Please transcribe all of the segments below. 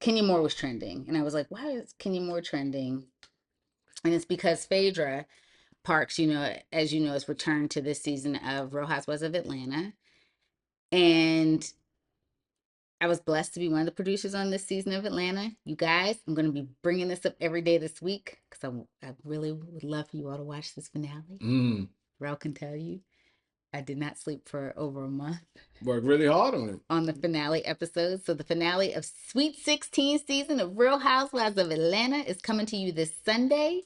Kenya Moore was trending. And I was like, why is Kenya Moore trending? And it's because Phaedra Parks, as you know, has returned to this season of Real Housewives of Atlanta. And I was blessed to be one of the producers on this season of Atlanta. You guys, I'm going to be bringing this up every day this week because I really would love for you all to watch this finale. Rel can tell you, I did not sleep for over a month. Worked really hard on it. On the finale episode. So the finale of Sweet 16 season of Real Housewives of Atlanta is coming to you this Sunday,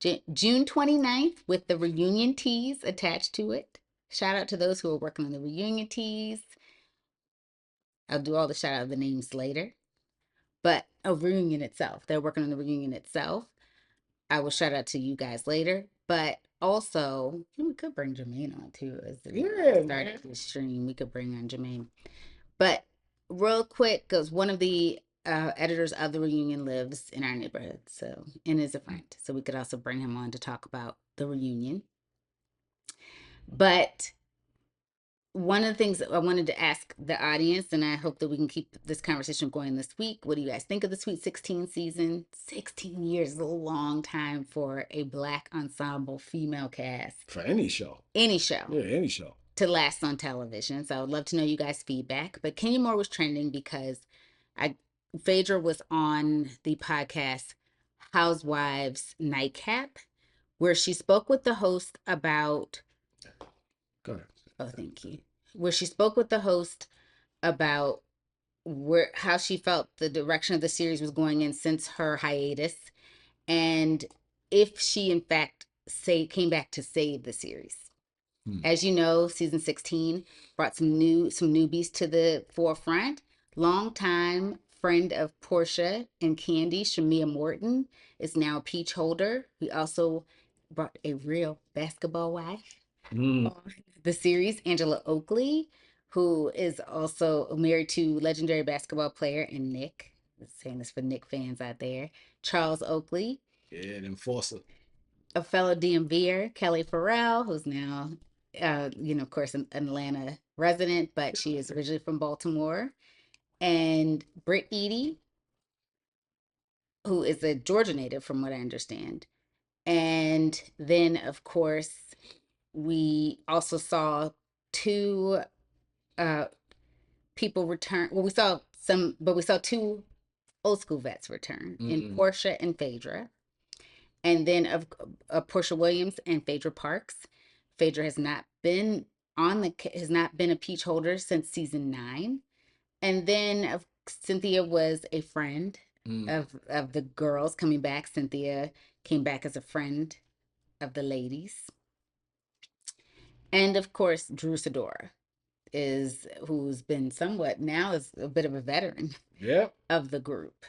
June 29th, with the reunion teas attached to it. Shout out to those who are working on the reunion teas. I'll do all the shout out of the names later. But reunion itself. They're working on the reunion itself. I will shout out to you guys later. But also, we could bring Jermaine on too. As the start of the stream, we could bring on Jermaine. But real quick, because one of the editors of the reunion lives in our neighborhood, and is a friend. So we could also bring him on to talk about the reunion. But one of the things that I wanted to ask the audience, and I hope that we can keep this conversation going this week. What do you guys think of the Sweet 16 season? 16 years is a long time for a Black ensemble female cast. For any show. Any show. Yeah, any show. To last on television. So I would love to know you guys' feedback. But Kenya Moore was trending because Phaedra was on the podcast Housewives Nightcap, where she spoke with the host about... Go ahead. Oh, thank you. Where she spoke with the host about how she felt the direction of the series was going in since her hiatus, and if she in fact came back to save the series. As you know, season 16 brought some newbies to the forefront. Longtime friend of Portia and Candy, Shamia Morton, is now a peach holder. We also brought a real basketball wife on the series, Angela Oakley, who is also married to legendary basketball player and Nick. I'm saying this for Nick fans out there. Charles Oakley. Yeah, an enforcer. A fellow DMVer, Kelly Farrell, who's now, of course, an Atlanta resident, but she is originally from Baltimore. And Britt Eady, who is a Georgia native, from what I understand. And then, of course, we also saw two people return. Well, we saw two old school vets return in Portia and Phaedra. And then of Portia Williams and Phaedra Parks. Phaedra has not been a peach holder since season 9. And then Cynthia was a friend of the girls coming back. Cynthia came back as a friend of the ladies. And of course, Drew Sidora who's been somewhat now is a bit of a veteran of the group,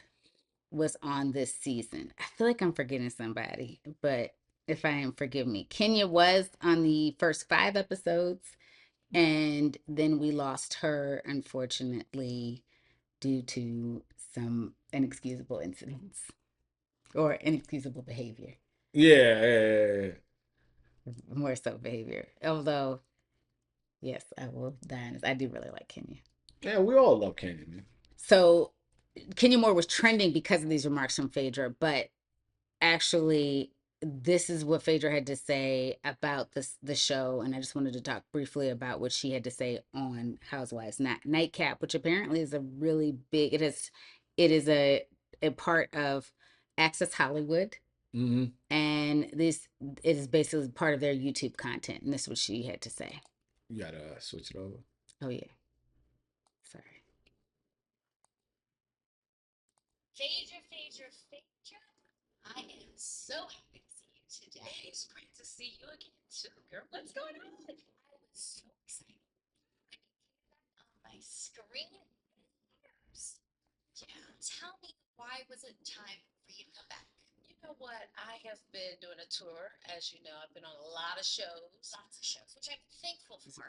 was on this season. I feel like I'm forgetting somebody, but if I am, forgive me. Kenya was on the first 5 episodes, and then we lost her, unfortunately, due to some inexcusable incidents or inexcusable behavior. Yeah. More so behavior. Although, yes, I will die honest. I do really like Kenya. Yeah, we all love Kenya, man. So Kenya Moore was trending because of these remarks from Phaedra, but actually, this is what Phaedra had to say about the show, and I just wanted to talk briefly about what she had to say on Housewives Nightcap, which apparently is a really big. It is a part of Access Hollywood, and this is basically part of their YouTube content, and this is what she had to say. You gotta switch it over. Oh yeah, sorry. Phaedra, I am so happy to see you today. It's great to see you again too, girl. What's going on? I was so excited. I can hear that on my screen. Years. Yeah. Tell me, why was it time for you to come back? You know what? I have been doing a tour. As you know, I've been on a lot of shows. Lots of shows, which I'm thankful for.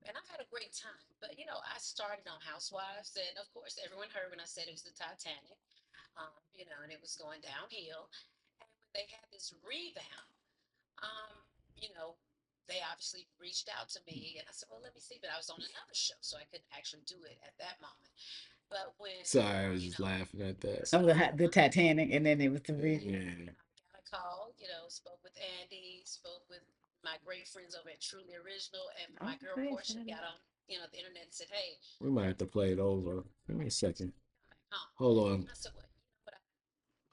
And I've had a great time. But, I started on Housewives. And, of course, everyone heard when I said it was the Titanic. And it was going downhill. And when they had this rebound, they obviously reached out to me. And I said, well, let me see. But I was on another show, so I couldn't actually do it at that moment. But But when Sorry, I was just laughing at that. Oh, the Titanic, and then it was the Yeah. got a call, spoke with Andy, spoke with my great friends over at Truly Original, and my girl Okay, Portia got it. got on, the internet and said, "Hey, We might have to play it over. Give me a second. huh?" Hold on. I said, "What? What?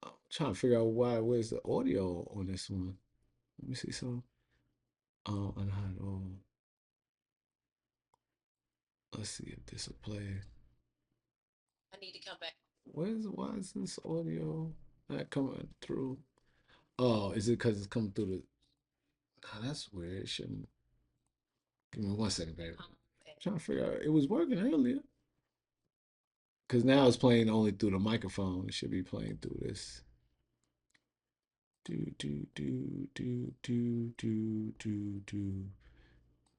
I'm trying to figure out where's the audio on this one. Let me see some. Oh, let's see if this will play. I need to come back." Why is this audio not coming through? Oh, is it because it's coming through the? Nah, that's weird. It shouldn't. Give me 1 second, baby. I'm trying to figure out. It was working earlier. Because now it's playing only through the microphone. It should be playing through this. Do do do do do do do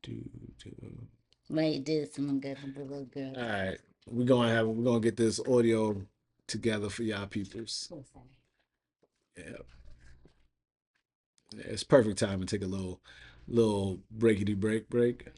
do do. Wait, did someone get a little good? All right, we're gonna get this audio together for y'all peoples. Yeah, it's perfect time to take a little breakity break.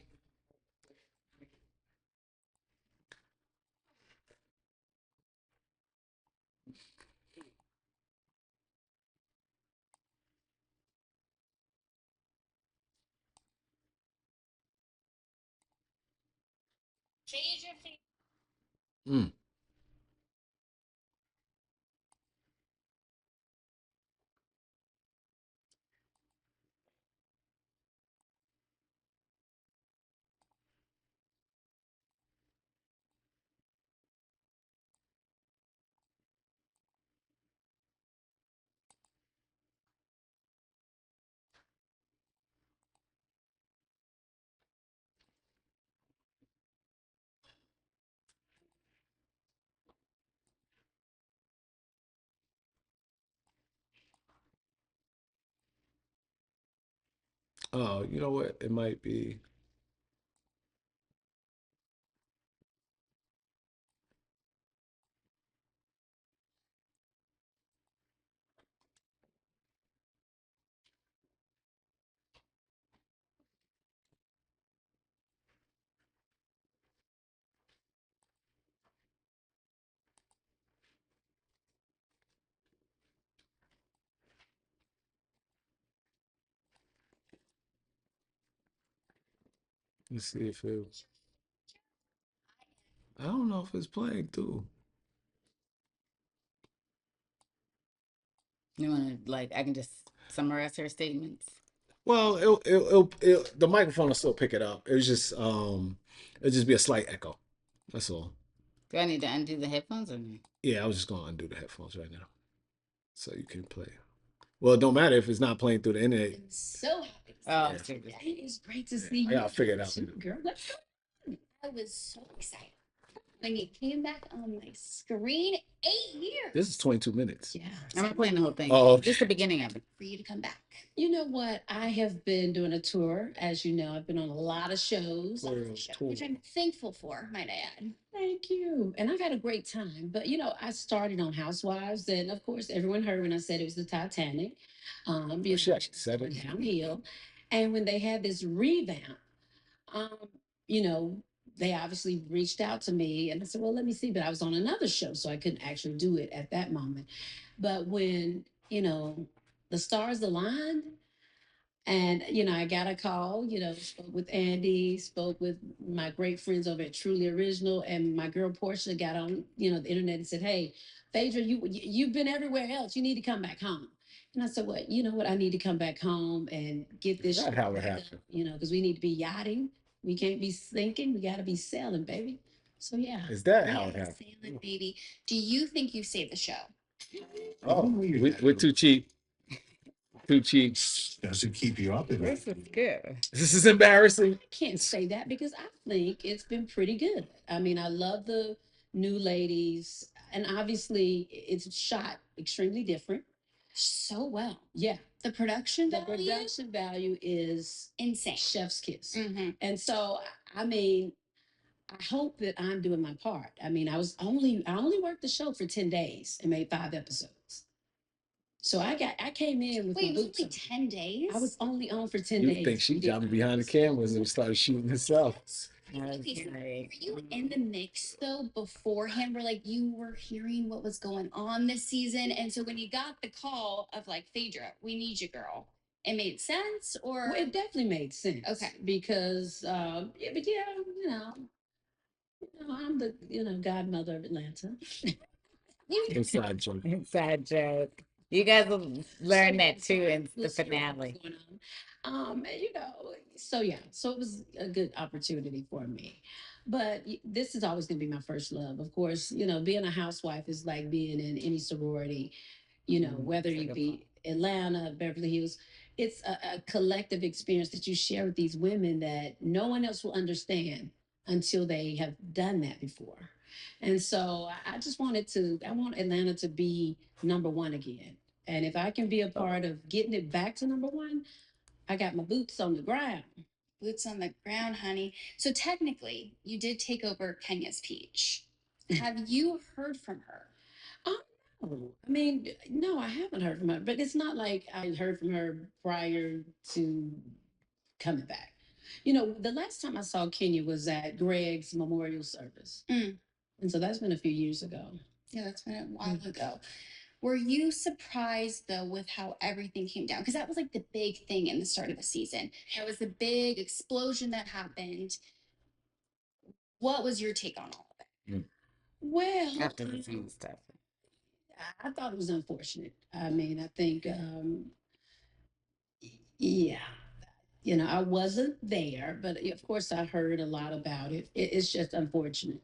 Phaedra, Mm. Oh, you know what? It might be. Let's see if it. I don't know if it's playing through. You want to I can just summarize her statements. Well, the microphone will still pick it up. It'll just be a slight echo. That's all. Do I need to undo the headphones or no? Yeah, I was just gonna undo the headphones right now, so you can play. Well, it don't matter if it's not playing through the internet. I'm so happy to see Oh, you so today. It's great to see I you. gotta figure it out. too, girl. What's going on? I was so excited when you came back on my screen. 8 years. This is 22 minutes. Yeah. I'm not playing the whole thing. Oh, okay. Just the beginning of it. For you to come back. You know what? I have been doing a tour. As you know, I've been on a lot of shows, World tour. which I'm thankful for, might I add. Thank you. And I've had a great time. But, I started on Housewives. And, of course, everyone heard when I said it was the Titanic. She actually said it. Downhill. And when they had this revamp, um, you know, they obviously reached out to me and I said, well, let me see. But I was on another show, so I couldn't actually do it at that moment. But when, the stars aligned, and, I got a call, spoke with Andy, spoke with my great friends over at Truly Original, and my girl Portia got on, the internet and said, hey, Phaedra, you've been everywhere else. You need to come back home. And I said, well, you know what? I need to come back home and get this Is that shit how it back up, happened? because we need to be yachting. We can't be sinking. We got to be sailing, baby. So, yeah. Is that how it happened? Sailing, baby. Do you think you saved the show? Oh, we're too cheap. Too cheap. Does it keep you up at night? This is good. This is embarrassing. I can't say that because I think it's been pretty good. I mean, I love the new ladies, and obviously, it's shot extremely different. So well. Yeah. The production value is insane. Chef's kiss. Mm-hmm. And so, I mean, I hope that I'm doing my part. I mean, I only worked the show for 10 days and made 5 episodes. So I came in with Wait, it was boots only on. 10 days? I was only on for 10 You days. think she jumped behind the cameras and started shooting herself? Okay, so were you in the mix though beforehand where like you were hearing what was going on this season? And so when you got the call of like, Phaedra, we need you, girl, it made sense or Well, it definitely made sense. Okay. Because yeah, but yeah, I'm the godmother of Atlanta. Inside joke. Inside joke. You guys will learn that too in the finale. So yeah, so it was a good opportunity for me. But this is always going to be my first love. Of course, being a housewife is like being in any sorority, whether you be Atlanta, Beverly Hills. It's a collective experience that you share with these women that no one else will understand until they have done that before. And so I just I want Atlanta to be number one again. And if I can be a part of getting it back to number one, I got my boots on the ground. Boots on the ground, honey. So technically, you did take over Kenya's Peach. Have you heard from her? No. I mean, no, I haven't heard from her, but it's not like I heard from her prior to coming back. The last time I saw Kenya was at Greg's memorial service. And so that's been a few years ago. Yeah, that's been a while ago. Were you surprised though with how everything came down? Because that was like the big thing in the start of the season. That was the big explosion that happened. What was your take on all of it? Well, After the scene stuff. I thought it was unfortunate. I mean, I think, yeah, I wasn't there, but of course I heard a lot about it. It's just unfortunate.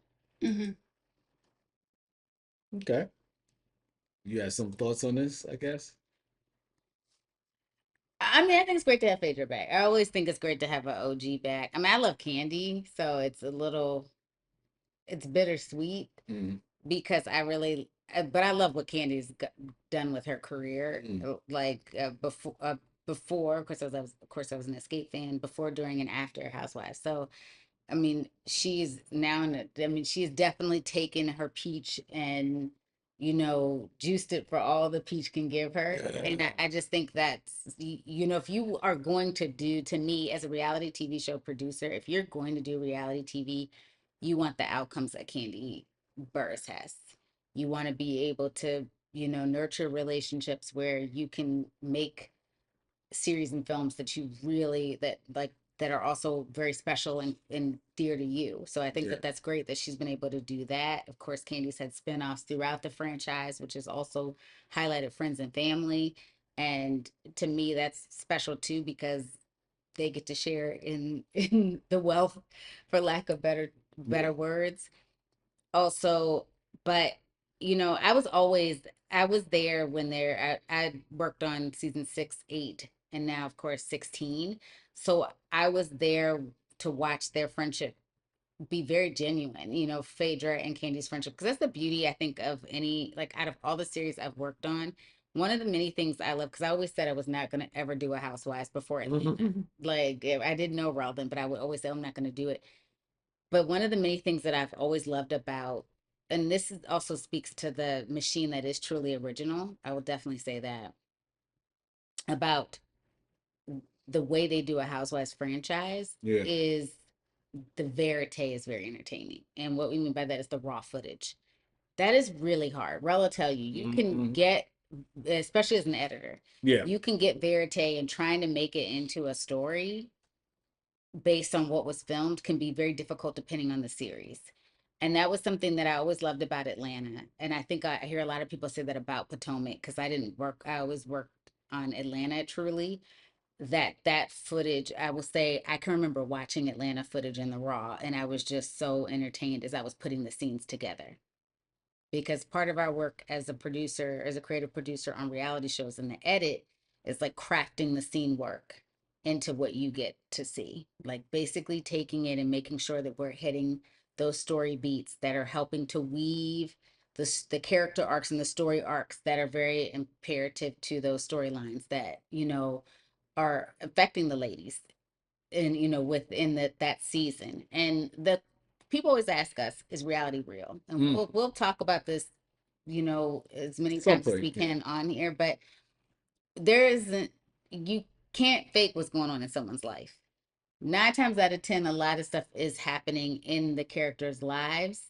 Okay. You had some thoughts on this, I guess? I mean, I think it's great to have Phaedra back. I always think it's great to have an OG back. I mean, I love Candy, so it's bittersweet because but I love what Candy's done with her career. Like before, of course, I was an Escape fan before, during, and after Housewives. So I mean, she's she's definitely taken her peach and, juiced it for all the peach can give her. And I just think that's, if you are going to do, to me, as a reality TV show producer, if you're going to do reality TV, you want the outcomes that Candy Burris has. You want to be able to, nurture relationships where you can make series and films that you really that are also very special and dear to you. So I think that that's great that she's been able to do that. Of course, Candy's had spinoffs throughout the franchise, which has also highlighted friends and family. And to me, that's special too, because they get to share in the wealth, for lack of better words. Also, but I was there when I worked on season 6, 8, and now of course 16. So I was there to watch their friendship be very genuine, Phaedra and Candy's friendship, because that's the beauty, I think, of any, like, out of all the series I've worked on. One of the many things I love, because I always said I was not going to ever do a Housewives before it. Like, I didn't know Ralden, but I would always say I'm not going to do it. But one of the many things that I've always loved about, and this also speaks to the machine that is truly original, I will definitely say that, about the way they do a Housewives franchise, is the verite is very entertaining. And what we mean by that is the raw footage. That is really hard. Rel will tell you, you can get, especially as an editor, you can get verite, and trying to make it into a story based on what was filmed can be very difficult depending on the series. And that was something that I always loved about Atlanta. And I think I hear a lot of people say that about Potomac, because I always worked on Atlanta truly. That footage, I will say, I can remember watching Atlanta footage in the raw, and I was just so entertained as I was putting the scenes together. Because part of our work as a producer, as a creative producer on reality shows, in the edit, is like crafting the scene work into what you get to see. Like basically taking it and making sure that we're hitting those story beats that are helping to weave the character arcs and the story arcs that are very imperative to those storylines that, are affecting the ladies and, within that season. And the people always ask us, is reality real? And we'll talk about this, as many times as we can on here. But there isn't, you can't fake what's going on in someone's life. 9 times out of 10, a lot of stuff is happening in the characters' lives.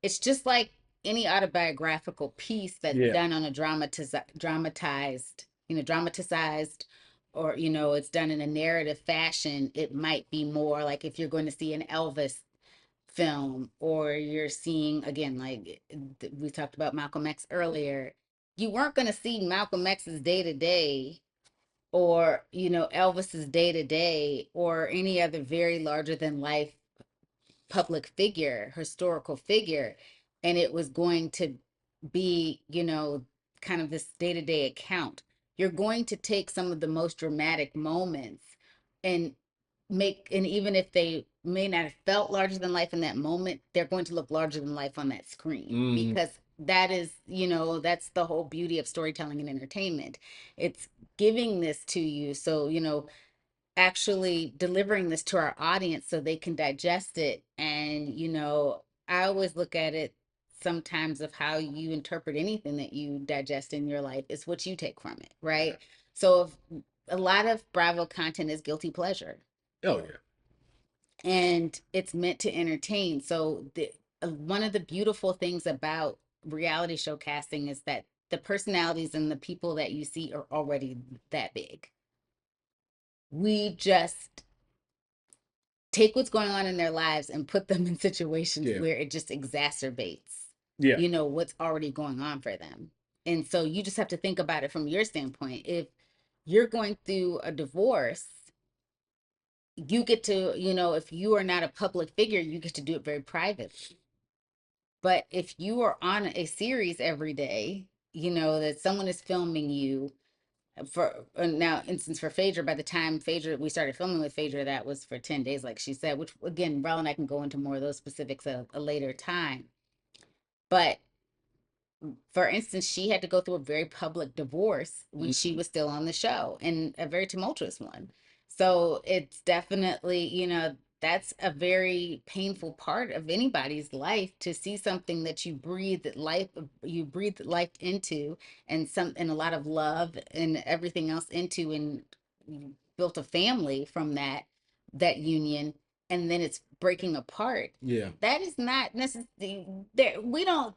It's just like any autobiographical piece that's done on a dramatized, dramatized, or, it's done in a narrative fashion. It might be more like if you're going to see an Elvis film, or you're seeing, again, like we talked about Malcolm X earlier, you weren't going to see Malcolm X's day to day, or Elvis's day to day, or any other very larger than life public figure, historical figure, and it was going to be, kind of this day to day account. You're going to take some of the most dramatic moments and and even if they may not have felt larger than life in that moment, they're going to look larger than life on that screen, because that is, that's the whole beauty of storytelling and entertainment. It's giving this to you, so actually delivering this to our audience so they can digest it. And I always look at it sometimes of how you interpret anything that you digest in your life is what you take from it, right? So if a lot of Bravo content is guilty pleasure. Oh yeah. And it's meant to entertain. So one of the beautiful things about reality show casting is that the personalities and the people that you see are already that big. We just take what's going on in their lives and put them in situations where it just exacerbates, what's already going on for them. And so you just have to think about it from your standpoint. If you're going through a divorce, you get to, if you are not a public figure, you get to do it very privately. But if you are on a series every day, that someone is filming you, for now instance, for Phaedra, by the time we started filming with Phaedra, that was for 10 days, like she said, which again, Rel and I can go into more of those specifics at a later time. But for instance, she had to go through a very public divorce when she was still on the show, and a very tumultuous one. So it's definitely, that's a very painful part of anybody's life, to see something that you breathed life into, and a lot of love and everything else into, and you built a family from that union, and then it's breaking apart. Yeah. That is not necessarily there. We don't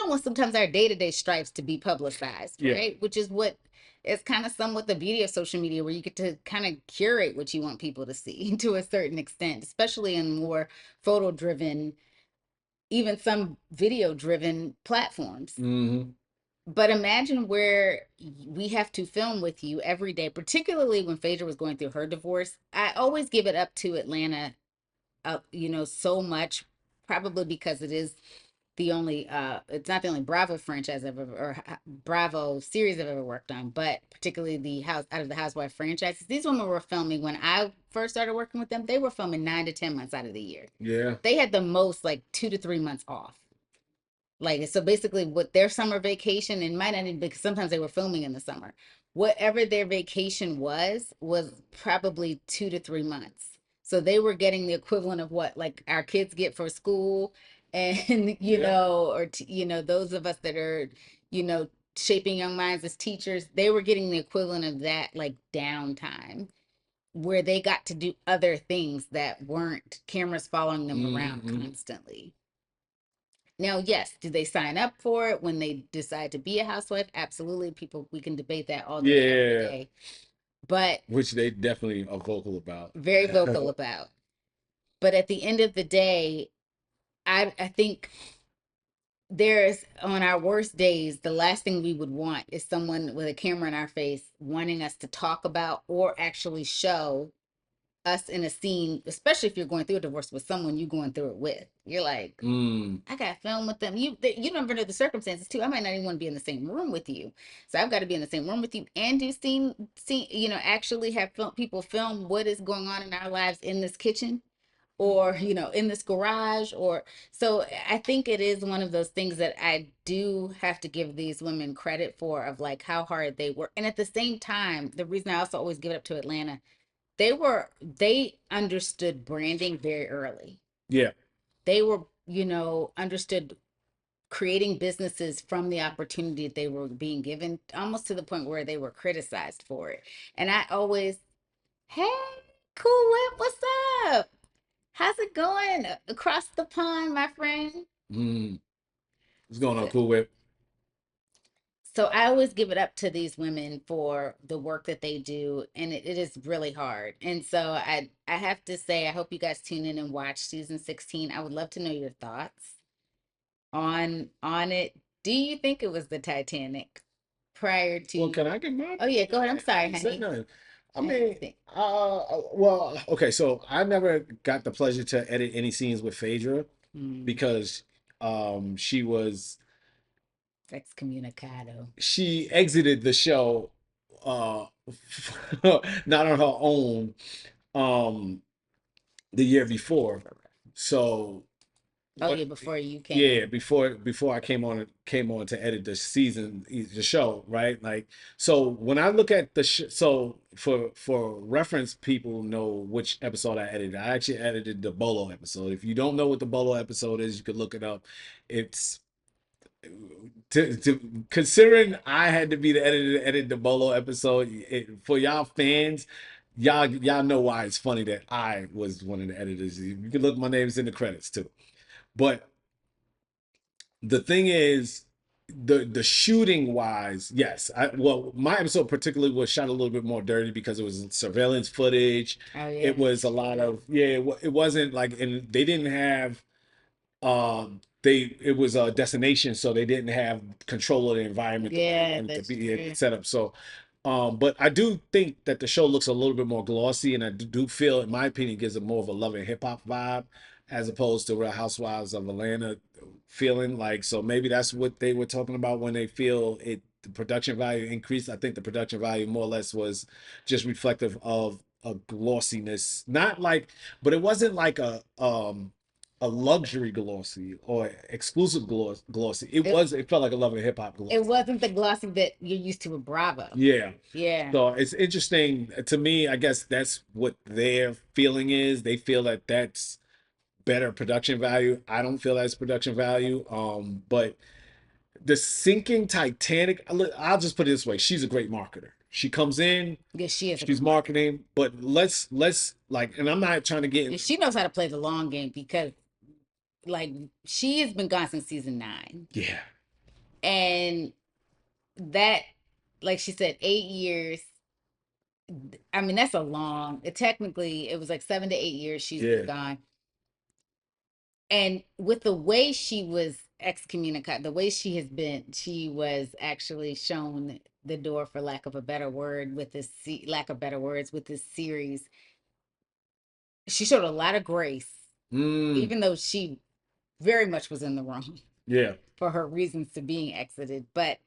want sometimes our day-to-day stripes to be publicized, right? Which is what is kind of somewhat the beauty of social media, where you get to kind of curate what you want people to see to a certain extent, especially in more photo-driven, even some video-driven platforms. But imagine where we have to film with you every day, particularly when Phaedra was going through her divorce. I always give it up to Atlanta, so much, probably because it is the only it's not the only Bravo franchise I've ever, or Bravo series I've ever worked on, but particularly out of the Housewife franchises, these women were filming, when I first started working with them, they were filming 9 to 10 months out of the year. Yeah. They had the most like 2 to 3 months off. Like, so basically what their summer vacation, and might not even, because sometimes they were filming in the summer, whatever their vacation was probably 2 to 3 months. So they were getting the equivalent of what like our kids get for school, and or those of us that are shaping young minds as teachers, they were getting the equivalent of that, like downtime, where they got to do other things that weren't cameras following them around constantly. Now, yes, do they sign up for it when they decide to be a housewife? Absolutely. We can debate that all day, every day. But which they definitely are vocal about. Very vocal about. But at the end of the day, I think on our worst days, the last thing we would want is someone with a camera in our face wanting us to talk about or actually show us in a scene, especially if you're going through a divorce with someone you're going through it with. You're like, I got to film with them. You never know the circumstances too. I might not even want to be in the same room with you. So I've got to be in the same room with you and do scene, actually have people film what is going on in our lives in this kitchen, or, in this garage, or, so I think it is one of those things that I do have to give these women credit for, of like how hard they work. And at the same time, the reason I also always give it up to Atlanta, they understood branding very early. Yeah. They were, understood creating businesses from the opportunity that they were being given, almost to the point where they were criticized for it. And I always, hey, Cool Whip, what's up? How's it going across the pond, my friend? What's going on, Cool Whip? So I always give it up to these women for the work that they do, and it is really hard. And so I have to say, I hope you guys tune in and watch season 16. I would love to know your thoughts on it. Do you think it was the Titanic prior to? Well, can I get mine? Oh yeah, go ahead. I'm sorry, Say honey. nothing. I mean, well, okay, so I never got the pleasure to edit any scenes with Phaedra because she was excommunicado. She exited the show not on her own the year before. So oh yeah, before you came. Yeah, before I came on to edit the show, right? Like, so when I look at so for reference, people know which episode I edited. I actually edited the Bolo episode. If you don't know what the Bolo episode is, you could look it up. It's considering I had to be the editor to edit the Bolo episode, for y'all fans, y'all know why it's funny that I was one of the editors. You can look, my name's in the credits too. But the thing is, the shooting wise, yes. My episode particularly was shot a little bit more dirty because it was surveillance footage. Oh yeah. It was a lot of it wasn't like, and they didn't have it was a destination, so they didn't have control of the environment to be set up. So but I do think that the show looks a little bit more glossy, and I do feel, in my opinion, gives it more of a love and hip hop vibe as opposed to Real Housewives of Atlanta feeling like. So maybe that's what they were talking about when they feel the production value increased. I think the production value more or less was just reflective of a glossiness, not like, but it wasn't like a luxury glossy or exclusive glossy. It felt like a love and hip hop glossy. It wasn't the glossy that you're used to with Bravo. Yeah. So it's interesting to me. I guess that's what their feeling is. They feel that that's better production value. I don't feel that's production value. But the sinking Titanic, I'll just put it this way: she's a great marketer. She comes in, yes, she is. She's marketing, but let's like, and I'm not trying to get. And she knows how to play the long game because, like, she has been gone since season 9. Yeah. And that, like she said, 8 years. I mean, that's a long. Technically, it was like 7 to 8 years she's been gone. And with the way she was excommunicated, the way she was actually shown the door, for lack of a better word, with this lack of better words, with this series. She showed a lot of grace, even though she very much was in the wrong. Yeah. For her reasons to being exited. But,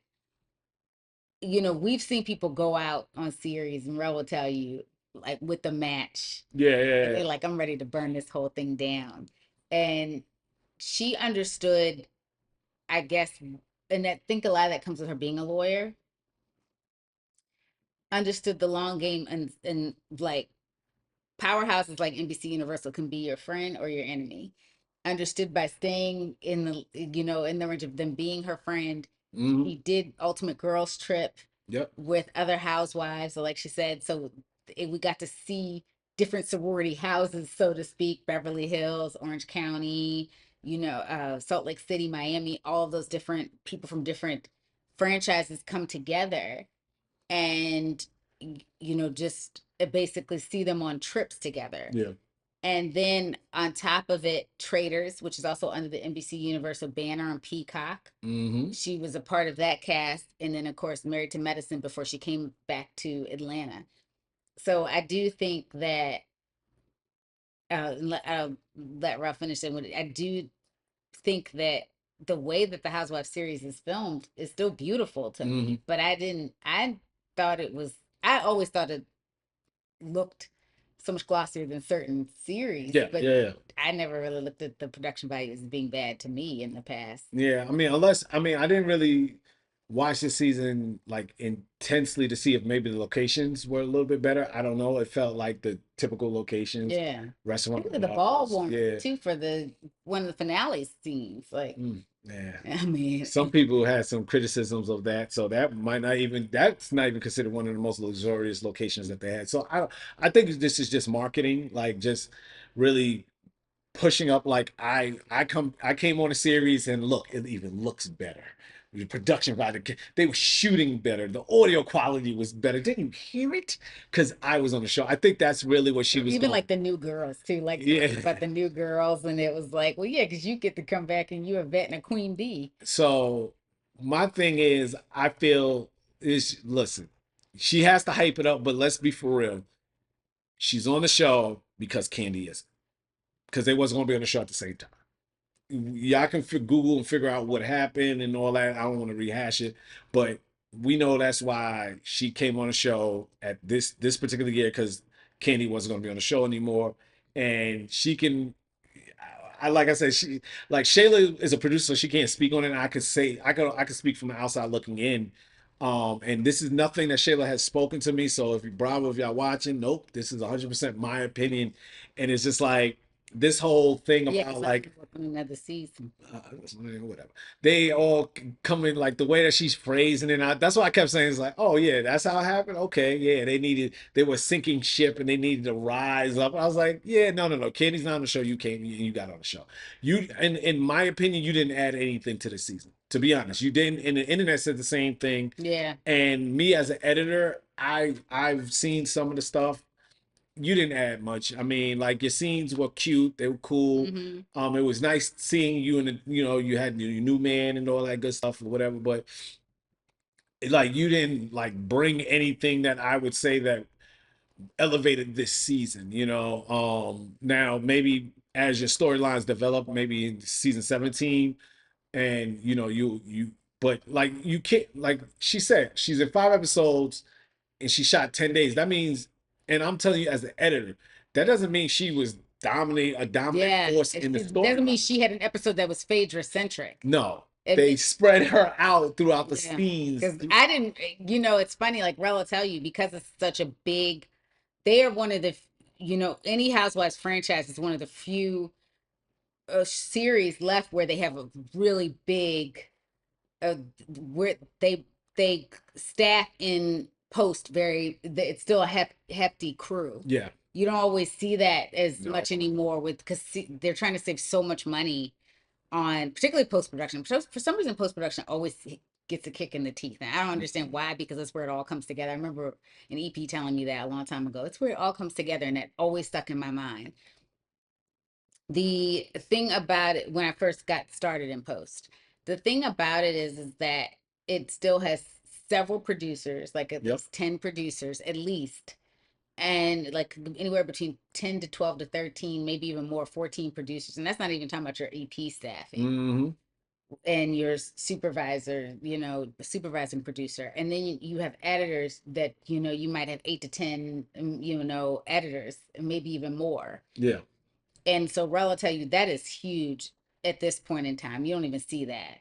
you know, we've seen people go out on series, and Ro will tell you, like, with the match. Yeah. They're like, I'm ready to burn this whole thing down. And she understood, I guess, and I think a lot of that comes with her being a lawyer, understood the long game, and like, powerhouses like NBC Universal can be your friend or your enemy. Understood by staying in the, in the range of them being her friend. He did Ultimate Girls Trip with other housewives. So like she said, so we got to see different sorority houses, so to speak: Beverly Hills, Orange County, Salt Lake City, Miami, all of those different people from different franchises come together and, just basically see them on trips together. Yeah. And then on top of it, Traders, which is also under the NBC Universal banner on Peacock. She was a part of that cast. And then, of course, Married to Medicine before she came back to Atlanta. So I do think that, I'll let Ralph finish it. I do think that the way that the Housewives series is filmed is still beautiful to me. But I always thought it looked so much glossier than certain series. But I never really looked at the production value as being bad to me in the past. Yeah, I mean, I didn't really watch this season like intensely to see if maybe the locations were a little bit better. I don't know. It felt like the typical locations. Yeah. Restaurant. The ballroom too for one of the finale scenes. Like Yeah. I mean, Some people had some criticisms of that, so that's not even considered one of the most luxurious locations that they had. So I think this is just marketing, like just really pushing up. Like I came on a series and look, it even looks better. The production value, they were shooting better. The audio quality was better. Didn't you hear it? Because I was on the show. I think that's really what she was even going. like the new girls too, like Yeah. about the new girls, and it was like, well, yeah, because you get to come back and you a vet and a queen bee. So my thing is, I feel is listen, she has to hype it up, but let's be for real. She's on the show because Candy is, because they wasn't gonna be on the show at the same time. Y'all can Google and figure out what happened and all that. I don't want to rehash it, but we know that's why she came on the show at this particular year, because Candy wasn't going to be on the show anymore, and she can. I like I said, she like Shayla is a producer, so she can't speak on it. And I could say I could speak from the outside looking in. And this is nothing that Shayla has spoken to me. So if you Bravo, if y'all watching, nope, this is 100% my opinion. And it's just like this whole thing Yeah, about like another season. whatever. They all come in like the way that she's phrasing it. That's what I kept saying. It's like, oh yeah, that's how it happened. Okay, yeah, they were sinking ship and they needed to rise up. I was like, yeah, no. Candy's not on the show. You came, you got on the show. You, and in my opinion, you didn't add anything to the season. To be honest, you didn't. And the internet said the same thing. Yeah. And me as an editor, I've seen some of the stuff. You didn't add much. I mean, like your scenes were cute, they were cool. It was nice seeing you and you had your new man and all that good stuff or whatever. But like you didn't like bring anything that I would say that elevated this season. Now maybe as your storylines develop, maybe in season 17, and but like you can't, like she said, she's in 5 episodes and she shot 10 days. That means, and I'm telling you as an editor, that doesn't mean she was a dominant force in the story. Doesn't mean she had an episode that was Phaedra centric. No. They spread her out throughout the scenes. Because I didn't, it's funny, like Rel will tell you, because it's such a big, they are one of the, any Housewives franchise is one of the few series left where they have a really big, where they staff in post it's still a hefty crew. Yeah. You don't always see that as much anymore because they're trying to save so much money on particularly post-production. For some reason, post-production always gets a kick in the teeth. And I don't understand why, because that's where it all comes together. I remember an EP telling me that a long time ago. It's where it all comes together, and that always stuck in my mind. The thing about it, when I first got started in post, the thing about it is that it still has several producers, like at least 10 producers at least, and like anywhere between 10 to 12 to 13, maybe even more, 14 producers. And that's not even talking about your EP staffing and your supervisor, supervising producer. And then you have editors that, you might have 8 to 10, editors, and maybe even more. Yeah. And so Rel will tell you that is huge at this point in time. You don't even see that.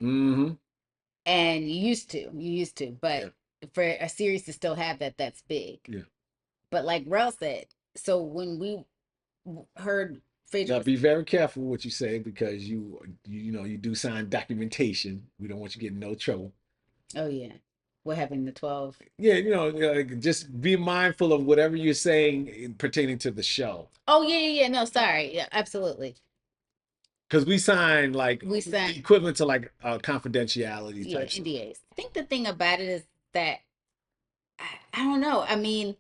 And you used to, but for a series to still have that, that's big. Yeah. But like Rel said, so when we heard Phaedra, now be very careful what you say, because you do sign documentation. We don't want you getting no trouble. Oh yeah, what happened to 12? Yeah, just be mindful of whatever you're saying pertaining to the show. Oh yeah. No, sorry. Yeah, absolutely. Because we sign equivalent to like confidentiality type NDAs. I think the thing about it is that I don't know. I mean,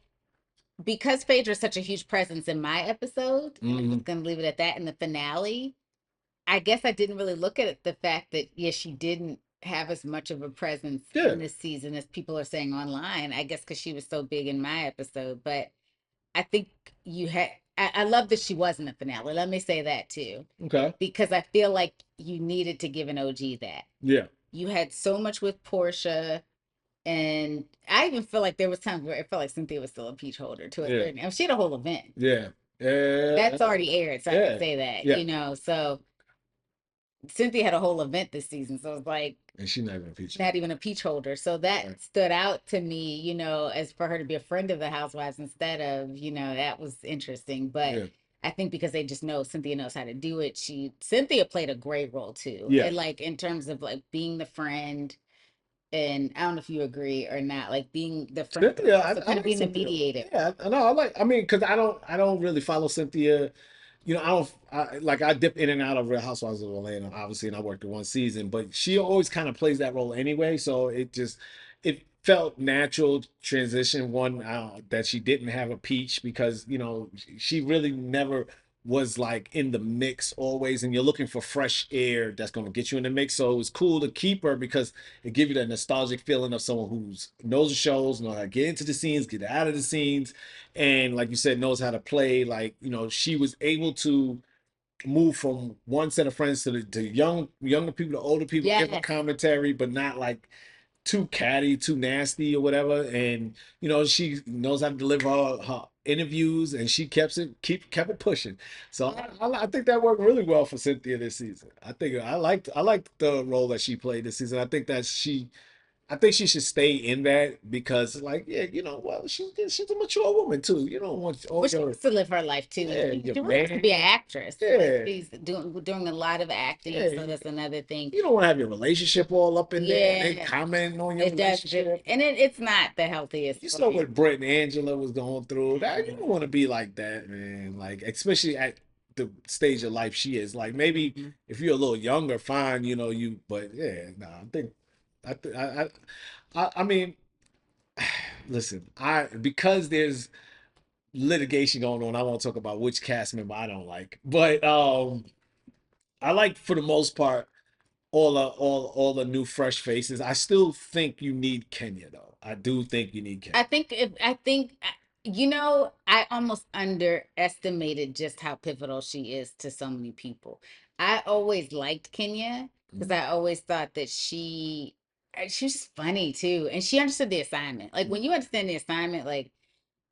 because Phaedra is such a huge presence in my episode, and I'm just gonna leave it at that. In the finale, I guess I didn't really look at the fact that she didn't have as much of a presence in this season as people are saying online. I guess because she was so big in my episode, but I think I love that she was in the finale. Let me say that too. Okay. Because I feel like you needed to give an OG that. Yeah. You had so much with Portia. And I even feel like there was times where it felt like Cynthia was still a peach holder to a certain. She had a whole event. Yeah. That's already aired, so I can say that. So Cynthia had a whole event this season, so it's like, and she's not even a peach. Not even a peach holder. So that stood out to me, as for her to be a friend of the Housewives instead of, that was interesting. But I think because they just know Cynthia knows how to do it. Cynthia played a great role too. Yeah. And like in terms of like being the friend, and I don't know if you agree or not, like being the friend, but Cynthia, also I kind of like being the Cynthia. mediator. Yeah, I know. I mean, because I don't really follow Cynthia. You know, I dip in and out of Real Housewives of Atlanta, obviously, and I worked in one season, but she always kind of plays that role anyway. So it felt natural transition one that she didn't have a peach because she really never was like in the mix always, and you're looking for fresh air that's going to get you in the mix. So it was cool to keep her because it gives you that nostalgic feeling of someone who's knows the shows, knows how to get into the scenes, get out of the scenes, and like you said, knows how to play. Like she was able to move from one set of friends to younger people to older people, give a Yes. commentary, but not like too catty, too nasty or whatever. And she knows how to deliver her interviews, and she kept it pushing. So I think that worked really well for Cynthia this season. I liked the role that she played this season. I think she should stay in that because, like, yeah, well, she's a mature woman too. You don't want all Well, she your wants to live her life too. yeah, She your wants to be an man. actress. Like Yeah, she's doing a lot of acting, so yeah. that's another thing. You don't want to have your relationship all up in there. They Yeah, commenting on your it does, relationship. and it's not the healthiest You for saw you. what Brett and Angela was going through. That you don't want to be like that, man. Like especially at the stage of life she is. Like maybe if you're a little younger, fine, But yeah, no, I think I mean, listen, because there's litigation going on. I won't talk about which cast member I don't like, but I like for the most part all the new fresh faces. I still think you need Kenya though. I do think you need Kenya. I almost underestimated just how pivotal she is to so many people. I always liked Kenya because I always thought that she's funny too, and she understood the assignment. Like when you understand the assignment, like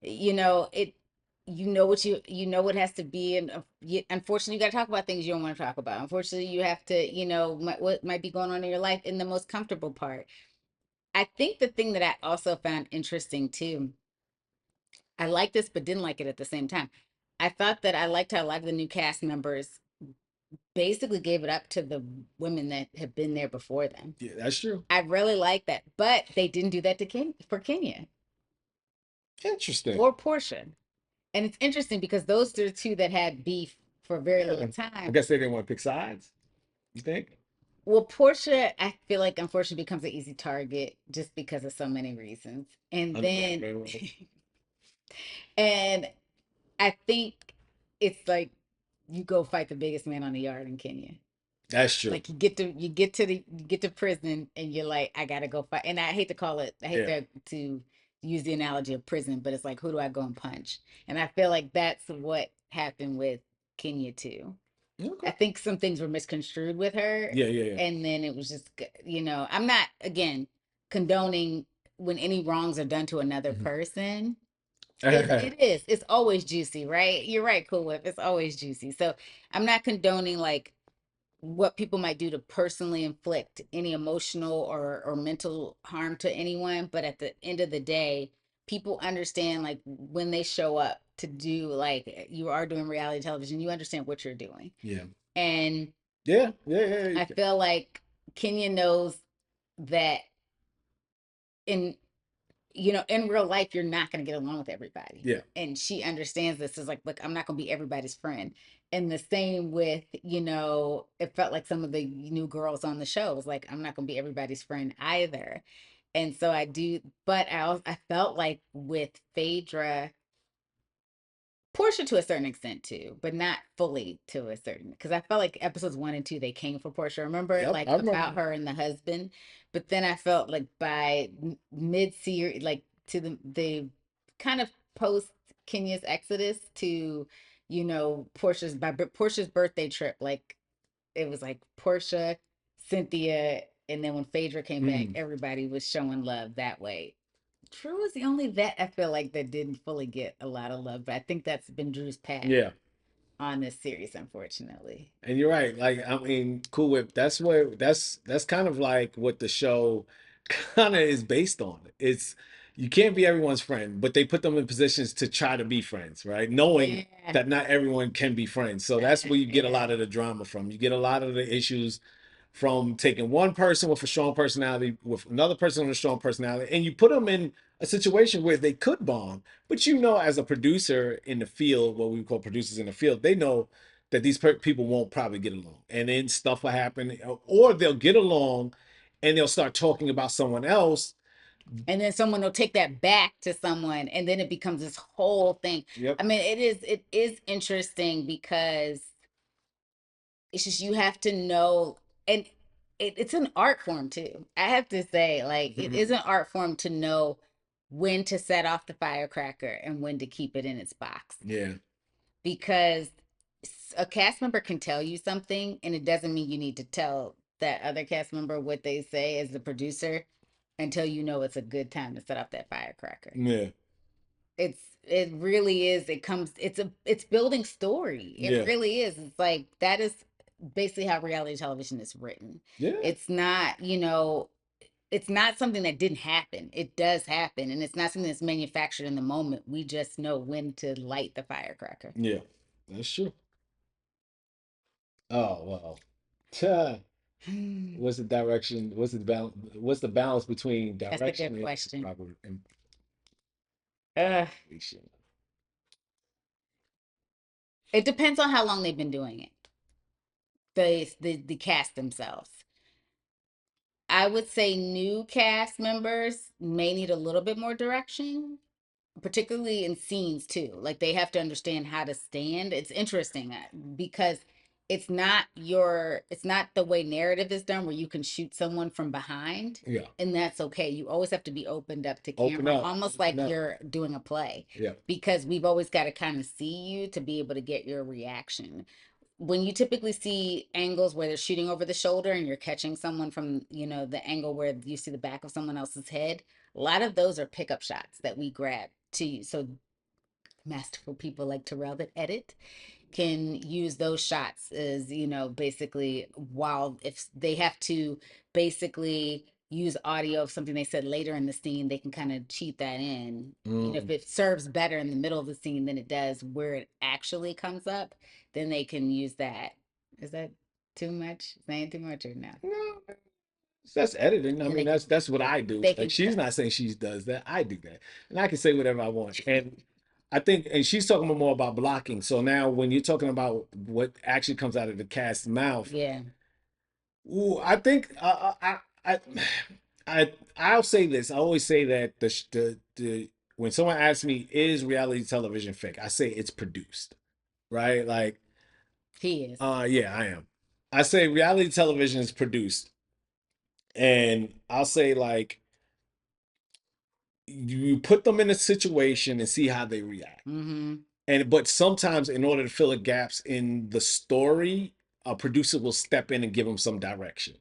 it, you know what has to be, and unfortunately, you got to talk about things you don't want to talk about. Unfortunately, you have to, what might be going on in your life in the most comfortable part. I think the thing that I also found interesting too, I liked this but didn't like it at the same time. I thought that I liked how a lot of the new cast members basically gave it up to the women that have been there before them. Yeah, that's true. I really like that, but they didn't do that for Kenya Interesting. or Portia. And it's interesting because those are the two that had beef for a very long I time. guess they didn't want to pick sides. You think? Well, Portia, I feel like unfortunately becomes an easy target just because of so many reasons. And then, and I think it's like you go fight the biggest man on the yard in Kenya. That's true. Like you get to prison and you're like, I gotta go fight. And I hate to call it, I hate to use the analogy of prison, but it's like, who do I go and punch? And I feel like that's what happened with Kenya too. Okay. I think some things were misconstrued with her. Yeah. And then it was just, I'm not, again, condoning when any wrongs are done to another person. It is. It's always juicy, right? You're right, Cool Whip. It's always juicy. So I'm not condoning like what people might do to personally inflict any emotional or mental harm to anyone. But at the end of the day, people understand like when they show up to do like you are doing reality television, you understand what you're doing. Yeah. And yeah. I feel like Kenya knows that in in real life, you're not going to get along with everybody. Yeah. And she understands this is like, look, I'm not going to be everybody's friend. And the same with, it felt like some of the new girls on the show was like, I'm not going to be everybody's friend either. And so but I felt like with Phaedra, Portia to a certain extent too, but not fully to a certain, because I felt like episodes 1 and 2 they came for Portia. Remember, Yep, like I remember. about her and the husband, but then I felt like by mid series, like to the kind of post Kenya's exodus to Portia's birthday trip, like it was like Portia, Cynthia, and then when Phaedra came back, everybody was showing love that way. Drew is the only vet I feel like that didn't fully get a lot of love, but I think that's been Drew's path. Yeah. On this series, unfortunately. And you're right. Like I mean, Cool Whip. That's kind of like what the show kind of is based on. you can't be everyone's friend, but they put them in positions to try to be friends, right? Knowing that not everyone can be friends. So that's where you get a lot of the drama from. You get a lot of the issues from taking one person with a strong personality with another person with a strong personality, and you put them in a situation where they could bond. But you know, as a producer in the field, what we call producers in the field, they know that these people won't probably get along, and then stuff will happen, or they'll get along, and they'll start talking about someone else. And then someone will take that back to someone, and then it becomes this whole thing. Yep. I mean, it is interesting because it's just you have to know, and it's an art form too. I have to say, like, it is an art form to know when to set off the firecracker and when to keep it in its box. Yeah. Because a cast member can tell you something, and it doesn't mean you need to tell that other cast member what they say as the producer until you know it's a good time to set off that firecracker. Yeah. It really is. It's building story. It really is. It's like that is basically how reality television is written. Yeah. It's not, it's not something that didn't happen. It does happen, and it's not something that's manufactured in the moment. We just know when to light the firecracker. Yeah, that's true. Oh well. What's the direction? What's the balance? What's the balance between That's a direction good and question. proper Uh, improvisation? it depends on how long they've been doing it. The cast themselves. I would say new cast members may need a little bit more direction, particularly in scenes too. Like they have to understand how to stand. It's interesting because it's not the way narrative is done where you can shoot someone from behind. Yeah. And that's okay. You always have to be opened up to Open camera, up, almost open like up. you're doing a play. Yeah. Because we've always got to kind of see you to be able to get your reaction. When you typically see angles where they're shooting over the shoulder and you're catching someone from, the angle where you see the back of someone else's head, a lot of those are pickup shots that we grab to you. So masterful people like Terrell that edit can use those shots as, basically while if they have to basically use audio of something they said later in the scene, they can kind of cheat that in. If it serves better in the middle of the scene than it does where it actually comes up, then they can use that. Is that too much? Saying too much or no? No, that's editing. I mean, that's what I do. They Like she's not saying she does that. I do that, and I can say whatever I want. And I think, and she's talking more about blocking. So now, when you're talking about what actually comes out of the cast's mouth, Yeah. ooh, I think I'll say this. I always say that the when someone asks me, is reality television fake? I say it's produced, right? Like, He is. yeah, I am. I say reality television is produced, and I'll say like you put them in a situation and see how they react. Mm-hmm. But sometimes, in order to fill the gaps in the story, a producer will step in and give them some direction.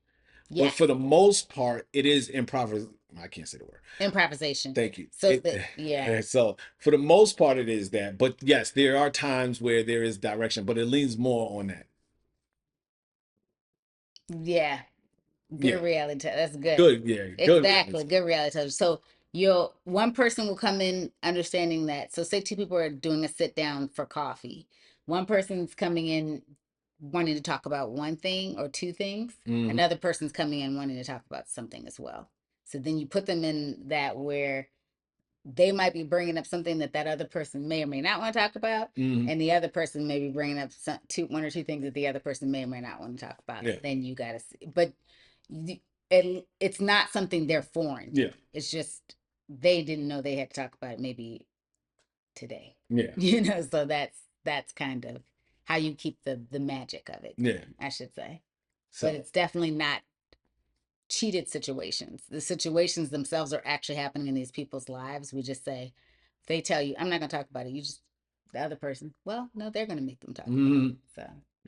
Yeah. But for the most part, it is I can't say the word. Improvisation. Thank you. So yeah. So for the most part, it is that. But yes, there are times where there is direction, but it leans more on that. Yeah. Good reality. That's good. Good, yeah. Exactly. Good reality television. So one person will come in understanding that. So say two people are doing a sit down for coffee. One person's coming in wanting to talk about one thing or two things. Another person's coming in wanting to talk about something as well. So then you put them in that where they might be bringing up something that other person may or may not want to talk about, and the other person may be bringing up one or two things that the other person may or may not want to talk about. Yeah. Then you gotta see, but it's not something they're foreign. Yeah. It's just they didn't know they had to talk about it maybe today. Yeah. So that's kind of how you keep the magic of it. Yeah. I should say. So, but it's definitely not cheated situations. The situations themselves are actually happening in these people's lives. We just say, they tell you, I'm not going to talk about it. You just, the other person, well, no, they're going to make them talk about it. So